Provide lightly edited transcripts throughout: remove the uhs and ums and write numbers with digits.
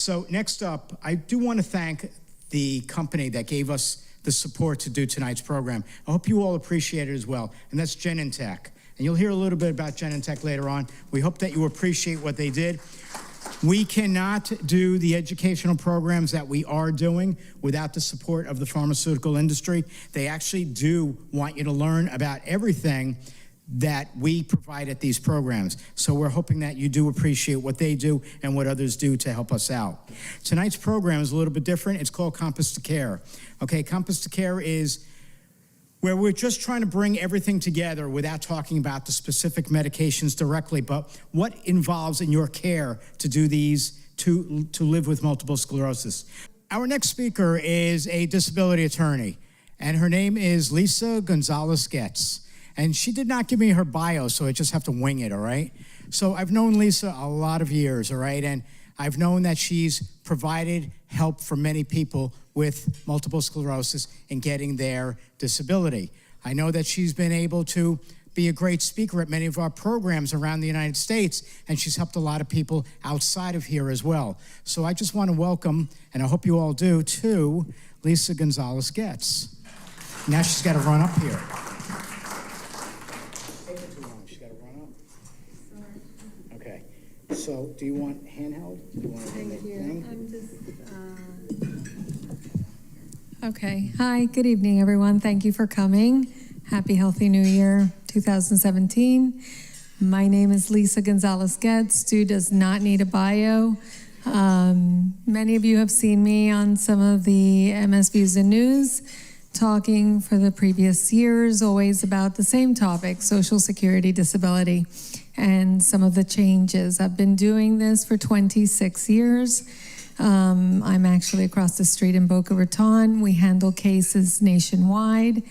So next up, I do want to thank the company that gave us the support to do tonight's program. I hope you all appreciate it as well, and that's Genentech. And you'll hear a little bit about Genentech later on. We hope that you appreciate what they did. We cannot do the educational programs that we are doing without the support of the pharmaceutical industry. They actually do want you to learn about everything that we provide at these programs. So we're hoping that you do appreciate what they do and what others do to help us out. Tonight's program is a little bit different. It's called Compass to Care. Okay, Compass to Care is where we're just trying to bring everything together without talking about the specific medications directly, but what involves in your care to do these, to live with multiple sclerosis. Our next speaker is a disability attorney, and her name is Lisa Gonzalez Goetz. And she did not give me her bio, so I just have to wing it, all right? So I've known Lisa a lot of years, all right? And I've known that she's provided help for many people with multiple sclerosis in getting their disability. I know that she's been able to be a great speaker at many of our programs around the United States, and she's helped a lot of people outside of here as well. So I just want to welcome, and I hope you all do too, Lisa Gonzalez Goetz. Now she's got to run up here. So, do you want handheld? Do you want Thank you. Thing? I'm just, Okay. Hi, good evening, everyone. Thank you for coming. Happy, healthy New Year 2017. My name is Lisa Gonzalez Goetz. Stu does not need a bio. Many of you have seen me on some of the MS Views and News talking for the previous years, always about the same topic, Social Security disability, and some of the changes. I've been doing this for 26 years. I'm actually across the street in Boca Raton. We handle cases nationwide.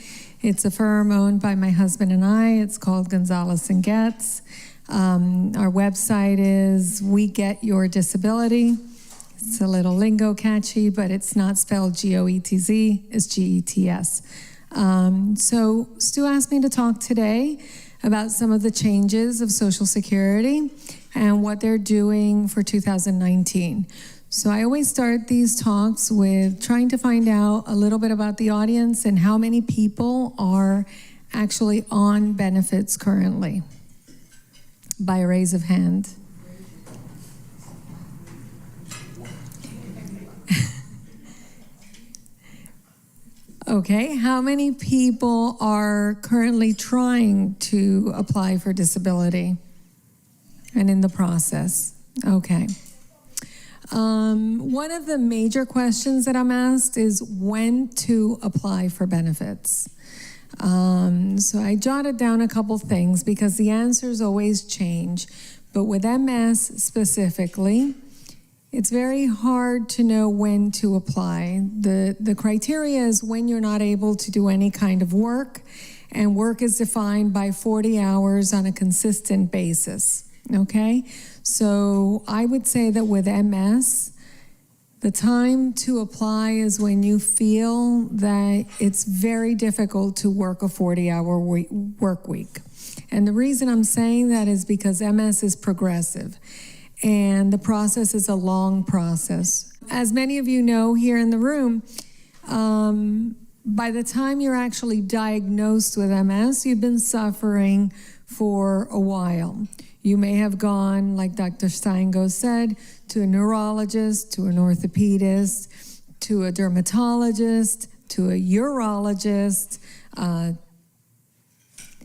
It's a firm owned by my husband and I. It's called Gonzalez and Goetz. Our website is We Get Your Disability. It's a little lingo catchy, but it's not spelled G-O-E-T-Z, it's G-E-T-S. So Stu asked me to talk today about some of the changes of Social Security and what they're doing for 2019. So I always start these talks with trying to find out a little bit about the audience and how many people are actually on benefits currently, by a raise of hand. Okay, how many people are currently trying to apply for disability and in the process? Okay. One of the major questions that I'm asked is when to apply for benefits. So I jotted down a couple things because the answers always change. But with MS specifically, it's very hard to know when to apply. The criteria is when you're not able to do any kind of work, and work is defined by 40 hours on a consistent basis, okay? So I would say that with MS, the time to apply is when you feel that it's very difficult to work a 40-hour work week. And the reason I'm saying that is because MS is progressive. And the process is a long process. As many of you know here in the room, by the time you're actually diagnosed with MS, you've been suffering for a while. You may have gone, like Dr. Steingo said, to a neurologist, to an orthopedist, to a dermatologist, to a urologist,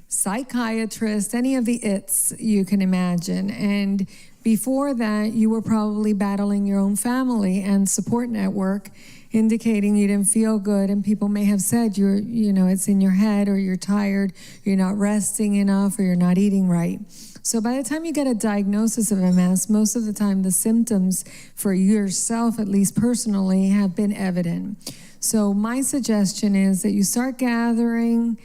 psychiatrist, any of the ITs you can imagine. And before that, you were probably battling your own family and support network, indicating you didn't feel good, and people may have said it's in your head, or you're tired, you're not resting enough, or you're not eating right. So by the time you get a diagnosis of MS, most of the time the symptoms for yourself, at least personally, have been evident. So my suggestion is that you start gathering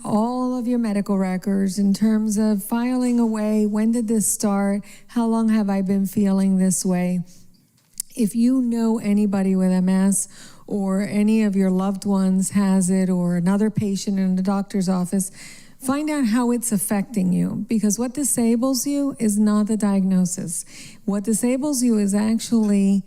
all of your medical records in terms of filing away, when did this start, how long have I been feeling this way. If you know anybody with MS, or any of your loved ones has it, or another patient in the doctor's office, find out how it's affecting you, because what disables you is not the diagnosis. What disables you is actually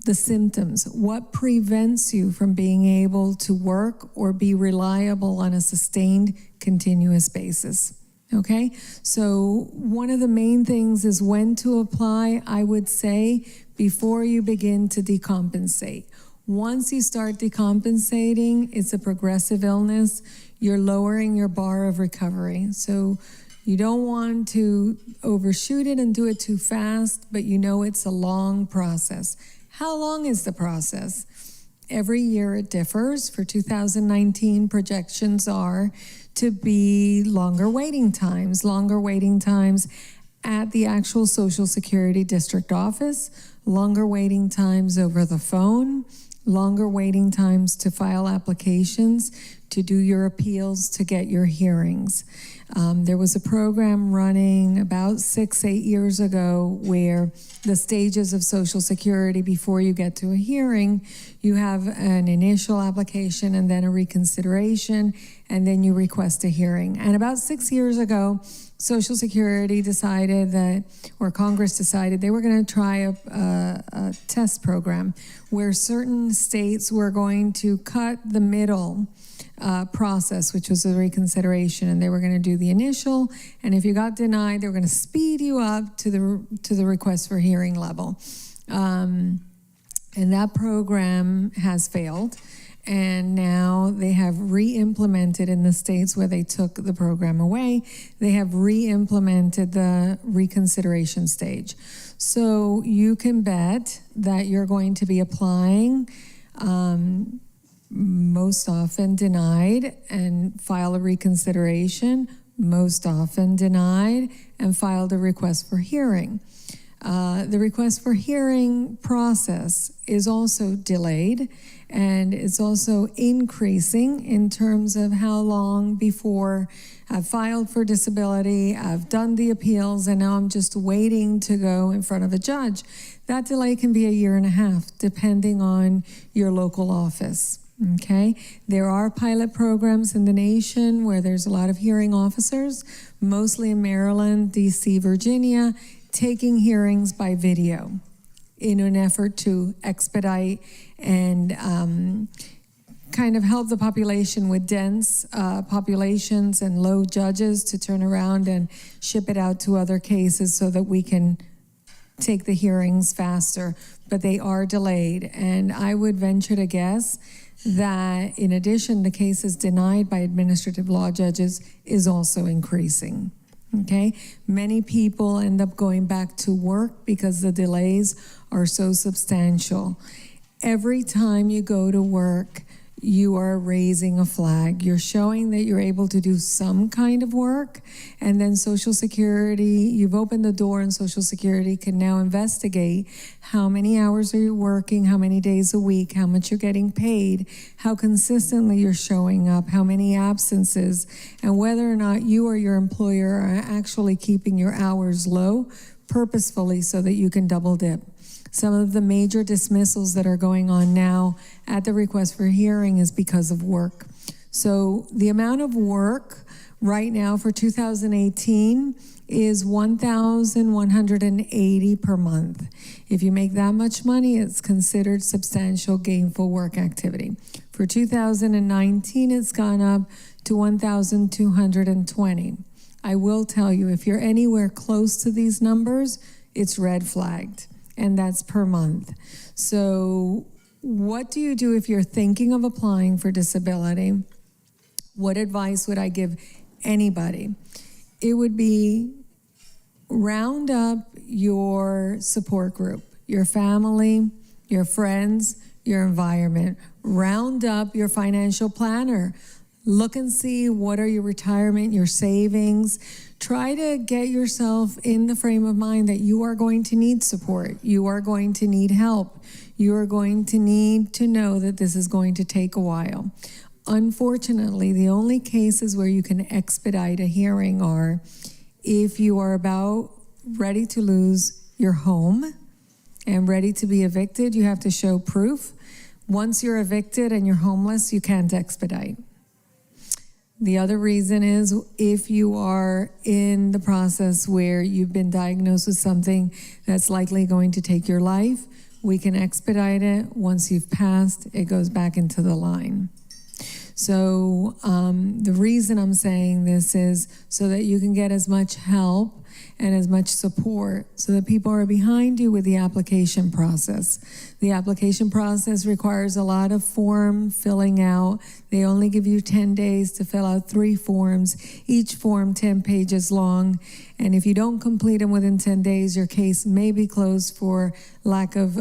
the symptoms. What prevents you from being able to work or be reliable on a sustained, continuous basis? Okay, so one of the main things is when to apply. I would say before you begin to decompensate. Once you start decompensating, it's a progressive illness. You're lowering your bar of recovery. So you don't want to overshoot it and do it too fast, but you know it's a long process. How long is the process? Every year it differs. For 2019, projections are to be longer waiting times at the actual Social Security district office, longer waiting times over the phone, longer waiting times to file applications, to do your appeals, to get your hearings. There was a program running about 6-8 years ago where the stages of Social Security before you get to a hearing, you have an initial application and then a reconsideration, and then you request a hearing. And about 6 years ago, Social Security decided that, or Congress decided, they were going to try a test program where certain states were going to cut the middle process, which was a reconsideration, and they were going to do the initial, and if you got denied, they were going to speed you up to the request for hearing level. And that program has failed. And now they have re-implemented in the states where they took the program away, they have re-implemented the reconsideration stage. So you can bet that you're going to be applying, most often denied, and file a reconsideration, most often denied, and filed a request for hearing. The request for hearing process is also delayed, and it's also increasing in terms of how long before I've filed for disability, I've done the appeals, and now I'm just waiting to go in front of a judge. That delay can be 1.5 years, depending on your local office. Okay, there are pilot programs in the nation where there's a lot of hearing officers, mostly in Maryland, DC, Virginia, taking hearings by video in an effort to expedite and kind of help the population with dense populations and low judges to turn around and ship it out to other cases so that we can take the hearings faster, but they are delayed. And I would venture to guess that in addition, the cases denied by administrative law judges is also increasing. Okay, many people end up going back to work because the delays are so substantial. Every time you go to work, you are raising a flag. You're showing that you're able to do some kind of work, and then Social Security, you've opened the door, and Social Security can now investigate how many hours are you working, how many days a week, how much you're getting paid, how consistently you're showing up, how many absences, and whether or not you or your employer are actually keeping your hours low purposefully so that you can double dip. Some of the major dismissals that are going on now at the request for hearing is because of work. So the amount of work right now for 2018 is $1,180 per month. If you make that much money, it's considered substantial gainful work activity. For 2019, it's gone up to $1,220. I will tell you, if you're anywhere close to these numbers, it's red flagged. And that's per month. So what do you do if you're thinking of applying for disability? What advice would I give anybody? It would be round up your support group, your family, your friends, your environment. Round up your financial planner. Look and see what are your retirement, your savings. Try to get yourself in the frame of mind that you are going to need support. You are going to need help. You are going to need to know that this is going to take a while. Unfortunately, the only cases where you can expedite a hearing are if you are about ready to lose your home and ready to be evicted. You have to show proof. Once you're evicted and you're homeless, you can't expedite. The other reason is if you are in the process where you've been diagnosed with something that's likely going to take your life, we can expedite it. Once you've passed, it goes back into the line. So the reason I'm saying this is so that you can get as much help and as much support so that people are behind you with the application process. The application process requires a lot of form filling out. They only give you 10 days to fill out 3 forms, each form 10 pages long. And if you don't complete them within 10 days, your case may be closed for lack of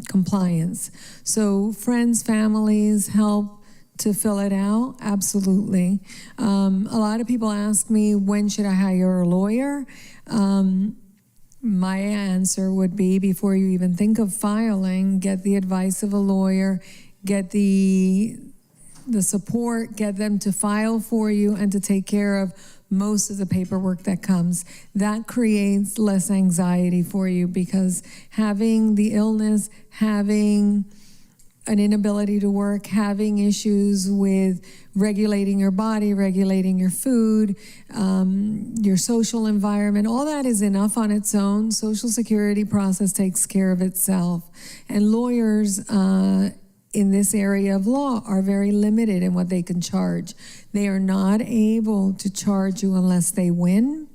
compliance. So friends, families, help to fill it out, absolutely. A lot of people ask me, when should I hire a lawyer? My answer would be, before you even think of filing, get the advice of a lawyer, get the support, get them to file for you and to take care of most of the paperwork that comes. That creates less anxiety for you, because having the illness, having an inability to work, having issues with regulating your body, regulating your food, your social environment, all that is enough on its own. Social Security process takes care of itself. And lawyers in this area of law are very limited in what they can charge. They are not able to charge you unless they win,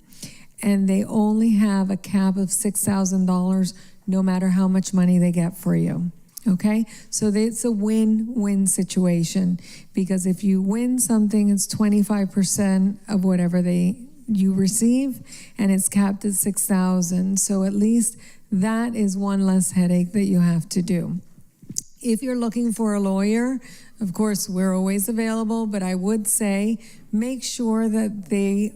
and they only have a cap of $6,000 no matter how much money they get for you. Okay, so it's a win-win situation, because if you win something, it's 25% of whatever you receive, and it's capped at $6,000. So at least that is one less headache that you have to do. If you're looking for a lawyer, of course, we're always available, but I would say make sure that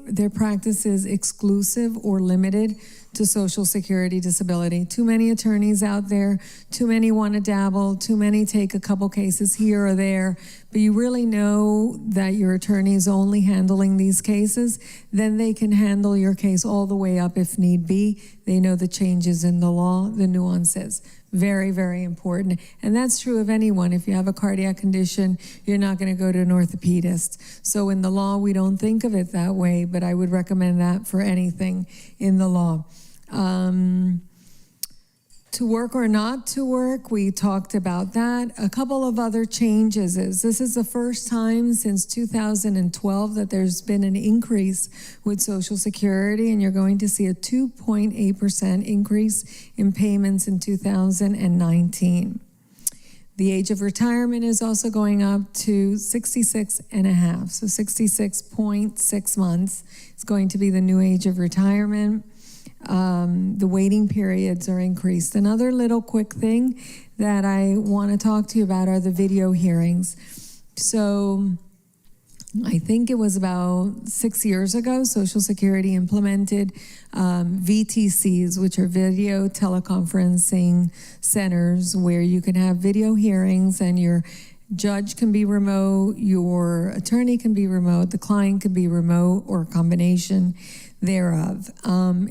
their practice is exclusive or limited to Social Security disability. Too many attorneys out there, too many want to dabble, too many take a couple cases here or there, but you really know that your attorney is only handling these cases, then they can handle your case all the way up if need be. They know the changes in the law, the nuances. Very, very important. And that's true of anyone. If you have a cardiac condition, you're not going to go to an orthopedist. So in the law, we don't think of it that way, but I would recommend that for anything in the law. To work or not to work, we talked about that. A couple of other changes is this is the first time since 2012 that there's been an increase with Social Security, and you're going to see a 2.8% increase in payments in 2019. The age of retirement is also going up to 66 and a half, so 66.6 months is going to be the new age of retirement. The waiting periods are increased. Another little quick thing that I want to talk to you about are the video hearings. So I think it was about 6 years ago, Social Security implemented VTCs, which are video teleconferencing centers, where you can have video hearings and your judge can be remote, your attorney can be remote, the client can be remote, or a combination thereof.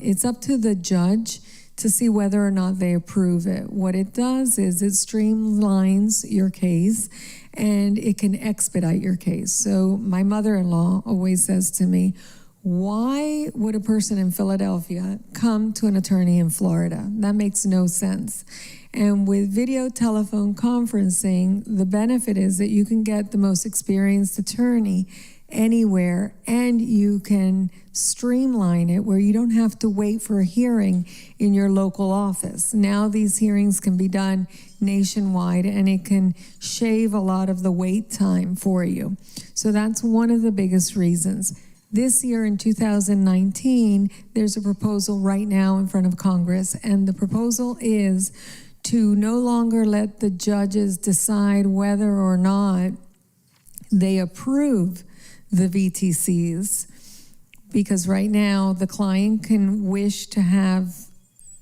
It's up to the judge to see whether or not they approve it. What it does is it streamlines your case and it can expedite your case. So my mother-in-law always says to me, why would a person in Philadelphia come to an attorney in Florida? That makes no sense. And with video telephone conferencing, the benefit is that you can get the most experienced attorney anywhere, and you can streamline it where you don't have to wait for a hearing in your local office. Now these hearings can be done nationwide, and it can shave a lot of the wait time for you. So that's one of the biggest reasons. This year in 2019, there's a proposal right now in front of Congress, and the proposal is to no longer let the judges decide whether or not they approve the VTCs, because right now the client can wish to have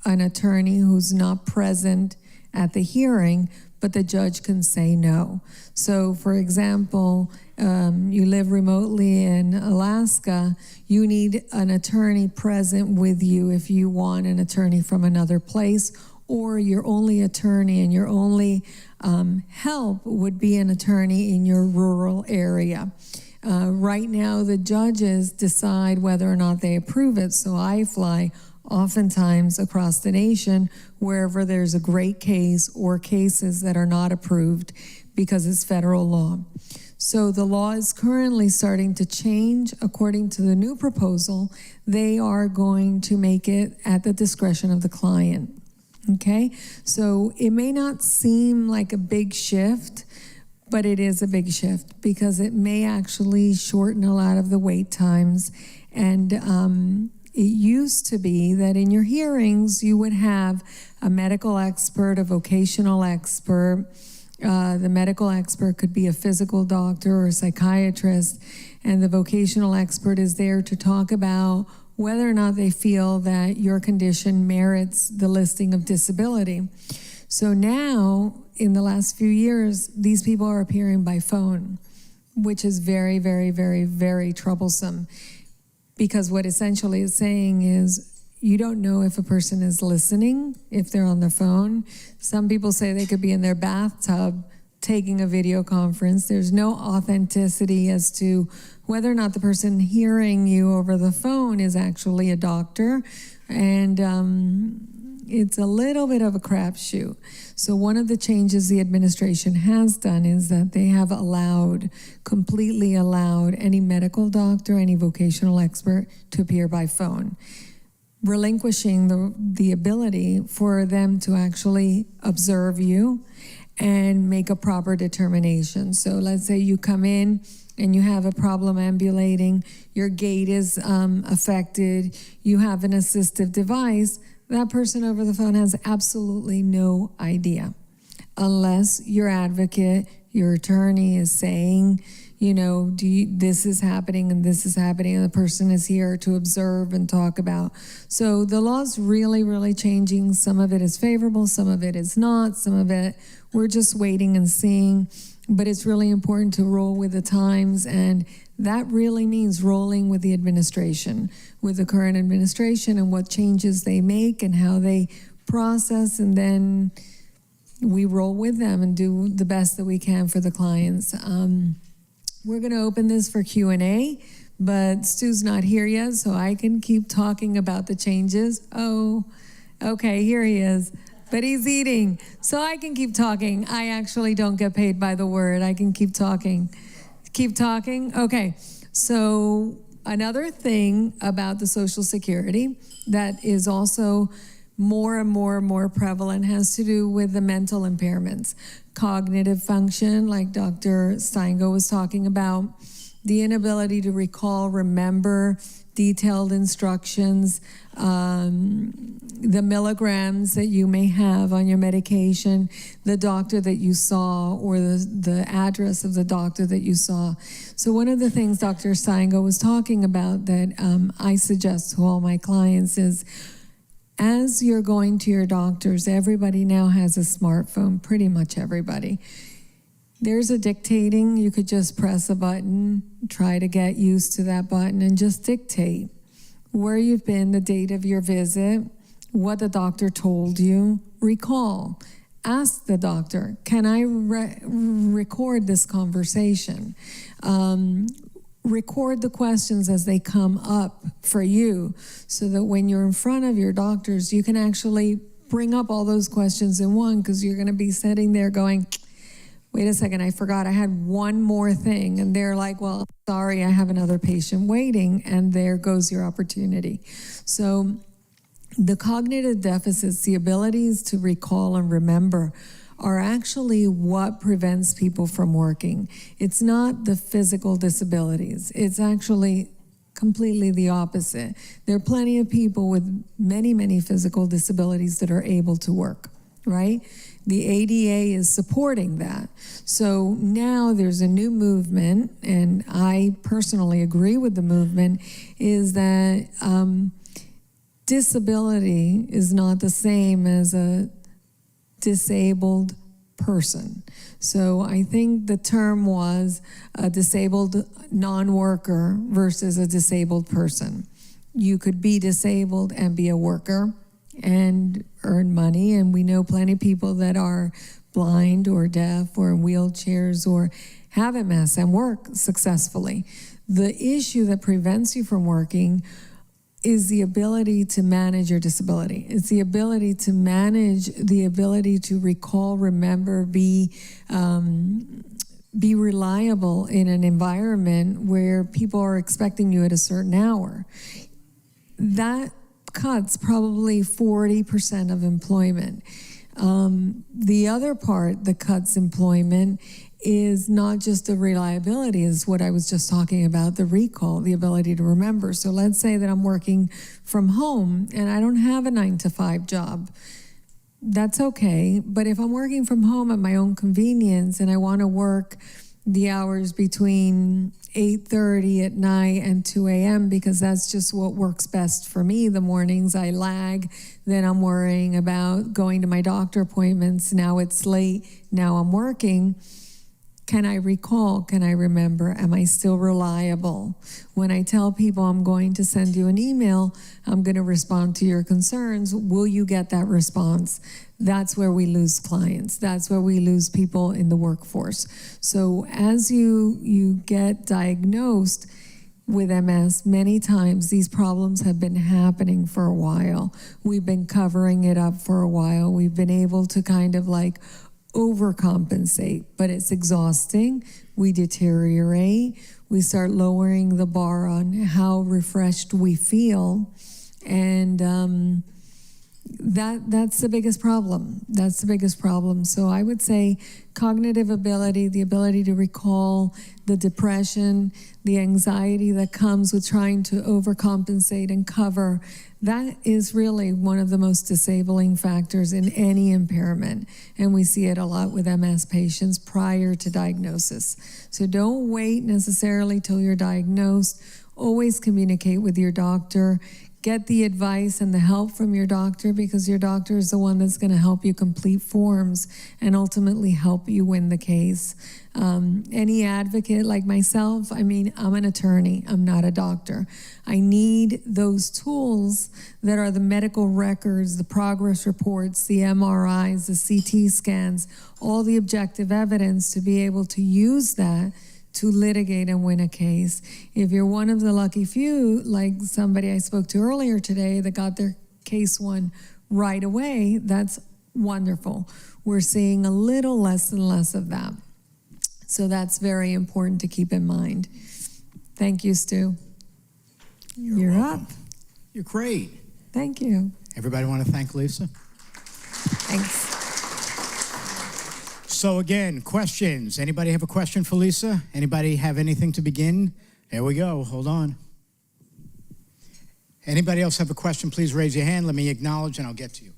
an attorney who's not present at the hearing, but the judge can say no. So for example, you live remotely in Alaska, you need an attorney present with you if you want an attorney from another place, or your only attorney and your only help would be an attorney in your rural area. Right now, the judges decide whether or not they approve it, so I fly oftentimes across the nation, wherever there's a great case or cases that are not approved because it's federal law. So the law is currently starting to change. According to the new proposal, they are going to make it at the discretion of the client. Okay, so it may not seem like a big shift, but it is a big shift because it may actually shorten a lot of the wait times. And it used to be that in your hearings, you would have a medical expert, a vocational expert. The medical expert could be a physical doctor or a psychiatrist, and the vocational expert is there to talk about whether or not they feel that your condition merits the listing of disability. So now, in the last few years, these people are appearing by phone, which is very, very, very, very troublesome, because what essentially it's saying is you don't know if a person is listening, if they're on their phone. Some people say they could be in their bathtub taking a video conference. There's no authenticity as to whether or not the person hearing you over the phone is actually a doctor. And it's a little bit of a crapshoot. So one of the changes the administration has done is that they have completely allowed any medical doctor, any vocational expert to appear by phone, relinquishing the ability for them to actually observe you and make a proper determination. So let's say you come in and you have a problem ambulating, your gait is affected, you have an assistive device, that person over the phone has absolutely no idea, unless your advocate, your attorney is saying, this is happening and this is happening, and the person is here to observe and talk about. So the law's really, really changing. Some of it is favorable, some of it is not, some of it we're just waiting and seeing. But it's really important to roll with the times, and that really means rolling with the administration, with the current administration and what changes they make and how they process, and then we roll with them and do the best that we can for the clients. We're going to open this for Q&A, but Stu's not here yet, so I can keep talking about the changes. Oh, okay, here he is. But he's eating, so I can keep talking. I actually don't get paid by the word. I can keep talking. Keep talking? Okay, so another thing about the Social Security that is also more and more prevalent has to do with the mental impairments. Cognitive function, like Dr. Steingo was talking about, the inability to recall, remember detailed instructions, the milligrams that you may have on your medication, the doctor that you saw, or the address of the doctor that you saw. So one of the things Dr. Steingo was talking about that I suggest to all my clients is, as you're going to your doctors, everybody now has a smartphone, pretty much everybody. There's a dictating. You could just press a button, try to get used to that button, and just dictate where you've been, the date of your visit, what the doctor told you. Recall. Ask the doctor, can I record this conversation? Record the questions as they come up for you, so that when you're in front of your doctors, you can actually bring up all those questions in one, because you're going to be sitting there going, wait a second, I forgot I had one more thing. And they're like, well, sorry, I have another patient waiting. And there goes your opportunity. So the cognitive deficits, the abilities to recall and remember, are actually what prevents people from working. It's not the physical disabilities. It's actually completely the opposite. There are plenty of people with many physical disabilities that are able to work, right? The ADA is supporting that. So now there's a new movement, and I personally agree with the movement, is that disability is not the same as a disabled person. So I think the term was a disabled non-worker versus a disabled person. You could be disabled and be a worker and earn money, and we know plenty of people that are blind or deaf or in wheelchairs or have MS and work successfully. The issue that prevents you from working is the ability to manage your disability. It's the ability to manage, the ability to recall, remember, be reliable in an environment where people are expecting you at a certain hour. That cuts probably 40% of employment. The other part that cuts employment is not just the reliability, is what I was just talking about, the recall, the ability to remember. So let's say that I'm working from home and I don't have a 9-to-5 job. That's okay, but if I'm working from home at my own convenience and I want to work the hours between 8:30 at night and 2 a.m. because that's just what works best for me. The mornings I lag, then I'm worrying about going to my doctor appointments. Now it's late, now I'm working. Can I recall? Can I remember? Am I still reliable? When I tell people I'm going to send you an email, I'm going to respond to your concerns, will you get that response? That's where we lose clients. That's where we lose people in the workforce. So as you get diagnosed with MS, many times these problems have been happening for a while. We've been covering it up for a while. We've been able to kind of like overcompensate, but it's exhausting. We deteriorate. We start lowering the bar on how refreshed we feel. And that's the biggest problem. That's the biggest problem. So I would say cognitive ability, the ability to recall, the depression, the anxiety that comes with trying to overcompensate and cover, that is really one of the most disabling factors in any impairment. And we see it a lot with MS patients prior to diagnosis. So don't wait necessarily till you're diagnosed. Always communicate with your doctor. Get the advice and the help from your doctor, because your doctor is the one that's going to help you complete forms and ultimately help you win the case. Any advocate like myself, I mean, I'm an attorney, I'm not a doctor. I need those tools that are the medical records, the progress reports, the MRIs, the CT scans, all the objective evidence to be able to use that to litigate and win a case. If you're one of the lucky few, like somebody I spoke to earlier today that got their case won right away, that's wonderful. We're seeing a little less and less of that. So that's very important to keep in mind. Thank you, Stu. You're welcome. up. You're great. Thank you. Everybody want to thank Lisa? Thanks. So again, questions. Anybody have a question for Lisa? Anybody have anything to begin? There we go. Hold on. Anybody else have a question? Please raise your hand. Let me acknowledge and I'll get to you.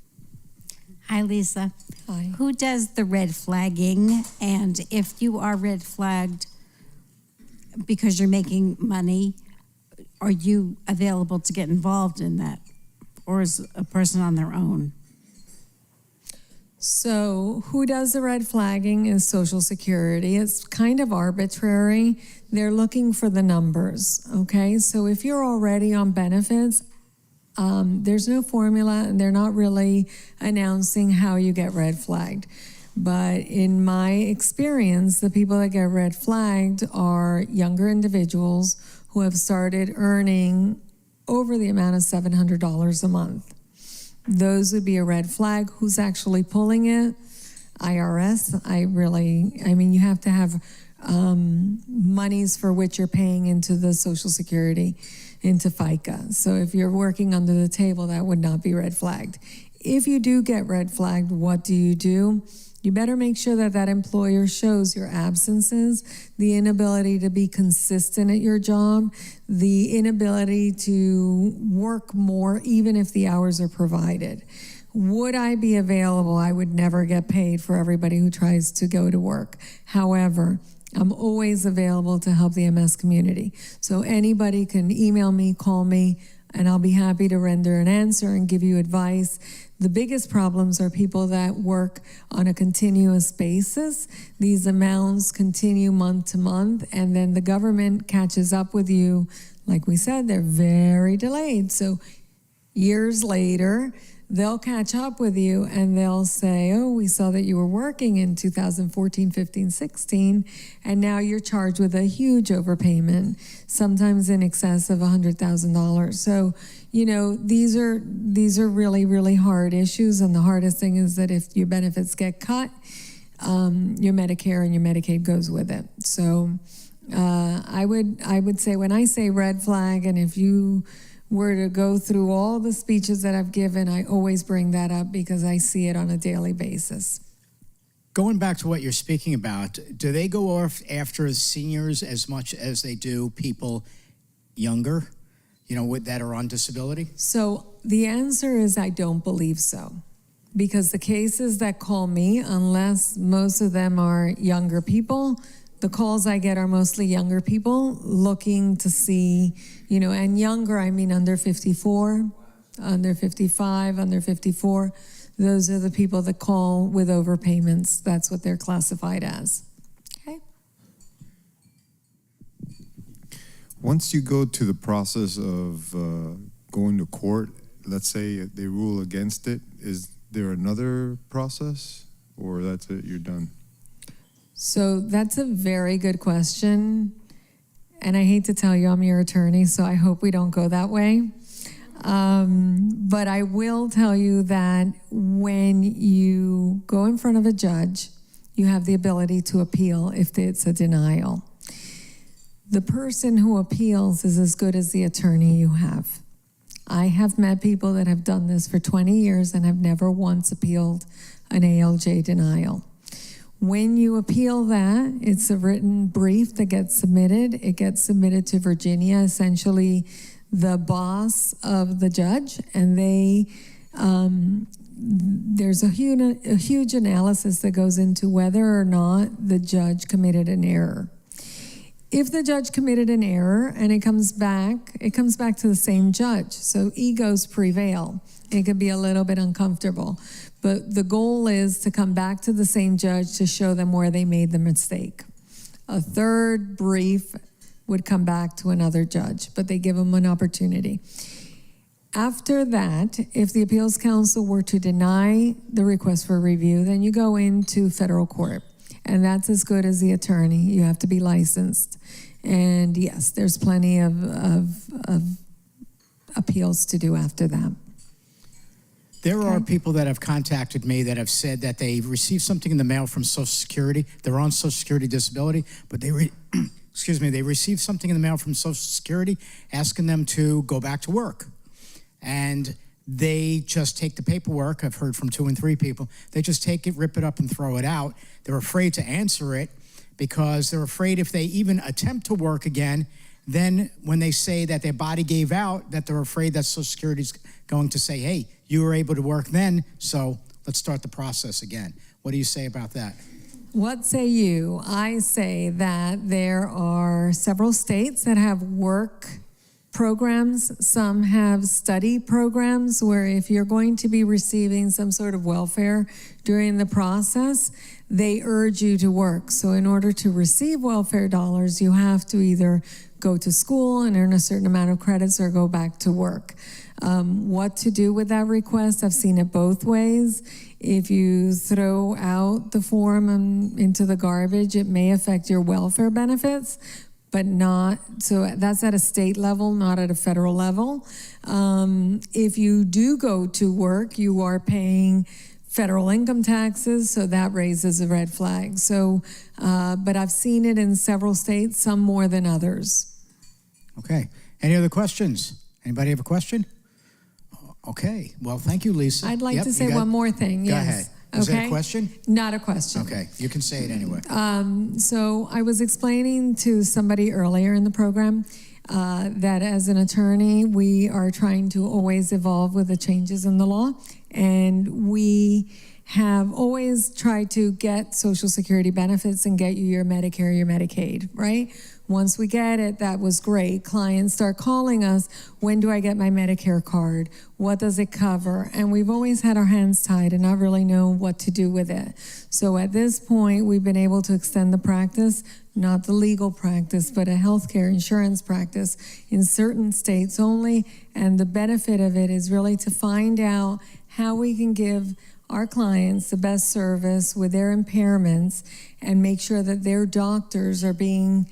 Hi, Lisa. Hi. Who does the red flagging? And if you are red flagged because you're making money, are you available to get involved in that? Or is a person on their own? So who does the red flagging is Social Security. It's kind of arbitrary. They're looking for the numbers, okay? So if you're already on benefits, there's no formula and they're not really announcing how you get red flagged. But in my experience, the people that get red flagged are younger individuals who have started earning over the amount of $700 a month. Those would be a red flag. Who's actually pulling it? IRS. I mean, you have to have monies for which you're paying into the Social Security, into FICA. So if you're working under the table, that would not be red flagged. If you do get red flagged, what do? You better make sure that that employer shows your absences, the inability to be consistent at your job, the inability to work more even if the hours are provided. Would I be available? I would never get paid for everybody who tries to go to work. However, I'm always available to help the MS community. So anybody can email me, call me, and I'll be happy to render an answer and give you advice. The biggest problems are people that work on a continuous basis. These amounts continue month to month, and then the government catches up with you. Like we said, they're very delayed. So years later, they'll catch up with you and they'll say, oh, we saw that you were working in 2014, 15, 16, and now you're charged with a huge overpayment, sometimes in excess of $100,000. So, you know, these are really, really hard issues, and the hardest thing is that if your benefits get cut, your Medicare and your Medicaid goes with it. So I would say, when I say red flag, and if you were to go through all the speeches that I've given, I always bring that up because I see it on a daily basis. Going back to what you're speaking about, do they go off after seniors as much as they do people younger, you know, that are on disability? So the answer is I don't believe so. Because the cases that call me, unless most of them are younger people, the calls I get are mostly younger people looking to see, you know, and younger, I mean under 54, under 55, under 54. Those are the people that call with overpayments. That's what they're classified as. Okay. Once you go to the process of going to court, let's say they rule against it, is there another process, or that's it, you're done? So that's a very good question. And I hate to tell you, I'm your attorney, so I hope we don't go that way. But I will tell you that when you go in front of a judge, you have the ability to appeal if it's a denial. The person who appeals is as good as the attorney you have. I have met people that have done this for 20 years and have never once appealed an ALJ denial. When you appeal that, it's a written brief that gets submitted. It gets submitted to Virginia, essentially the boss of the judge, and there's a huge analysis that goes into whether or not the judge committed an error. If the judge committed an error and it comes back to the same judge. So egos prevail. It could be a little bit uncomfortable. But the goal is to come back to the same judge to show them where they made the mistake. A third brief would come back to another judge, but they give them an opportunity. After that, if the appeals council were to deny the request for review, then you go into federal court. And that's as good as the attorney. You have to be licensed. And yes, there's plenty of appeals to do after that. There are people that have contacted me that have said that they received something in the mail from Social Security. They're on Social Security disability, but they received something in the mail from Social Security asking them to go back to work. And they just take the paperwork. I've heard from 2 and 3 people. They just take it, rip it up, and throw it out. They're afraid to answer it because they're afraid if they even attempt to work again, then when they say that their body gave out, that they're afraid that Social Security is going to say, hey, you were able to work then, so let's start the process again. What do you say about that? What say you? I say that there are several states that have work programs. Some have study programs where if you're going to be receiving some sort of welfare during the process, they urge you to work. So in order to receive welfare dollars, you have to either go to school and earn a certain amount of credits or go back to work. What to do with that request? I've seen it both ways. If you throw out the form into the garbage, it may affect your welfare benefits, but not, so that's at a state level, not at a federal level. If you do go to work, you are paying federal income taxes, so that raises a red flag. So, but I've seen it in several states, some more than others. Okay. Any other questions? Anybody have a question? Okay. Well, thank you, Lisa. I'd like to say one more thing. Go yes. ahead. Is that a question? Not a question. Okay. You can say it anyway. So I was explaining to somebody earlier in the program that as an attorney, we are trying to always evolve with the changes in the law. And we have always tried to get Social Security benefits and get you your Medicare, your Medicaid, right? Once we get it, that was great. Clients start calling us, when do I get my Medicare card? What does it cover? And we've always had our hands tied and not really know what to do with it. So at this point, we've been able to extend the practice, not the legal practice, but a healthcare insurance practice in certain states only. And the benefit of it is really to find out how we can give our clients the best service with their impairments and make sure that their doctors are being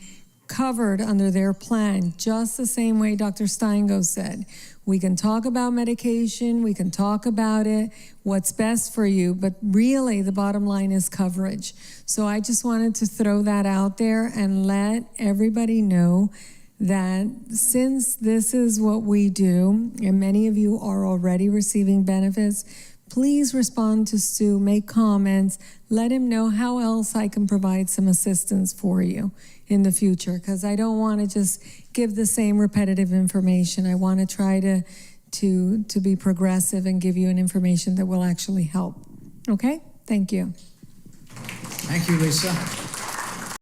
covered under their plan, just the same way Dr. Steingo said. We can talk about medication, we can talk about it, what's best for you, but really the bottom line is coverage. So I just wanted to throw that out there and let everybody know that since this is what we do, and many of you are already receiving benefits, please respond to Stu, make comments, let him know how else I can provide some assistance for you in the future, because I don't want to just give the same repetitive information. I want to try to be progressive and give you an information that will actually help. Okay? Thank you. Thank you, Lisa.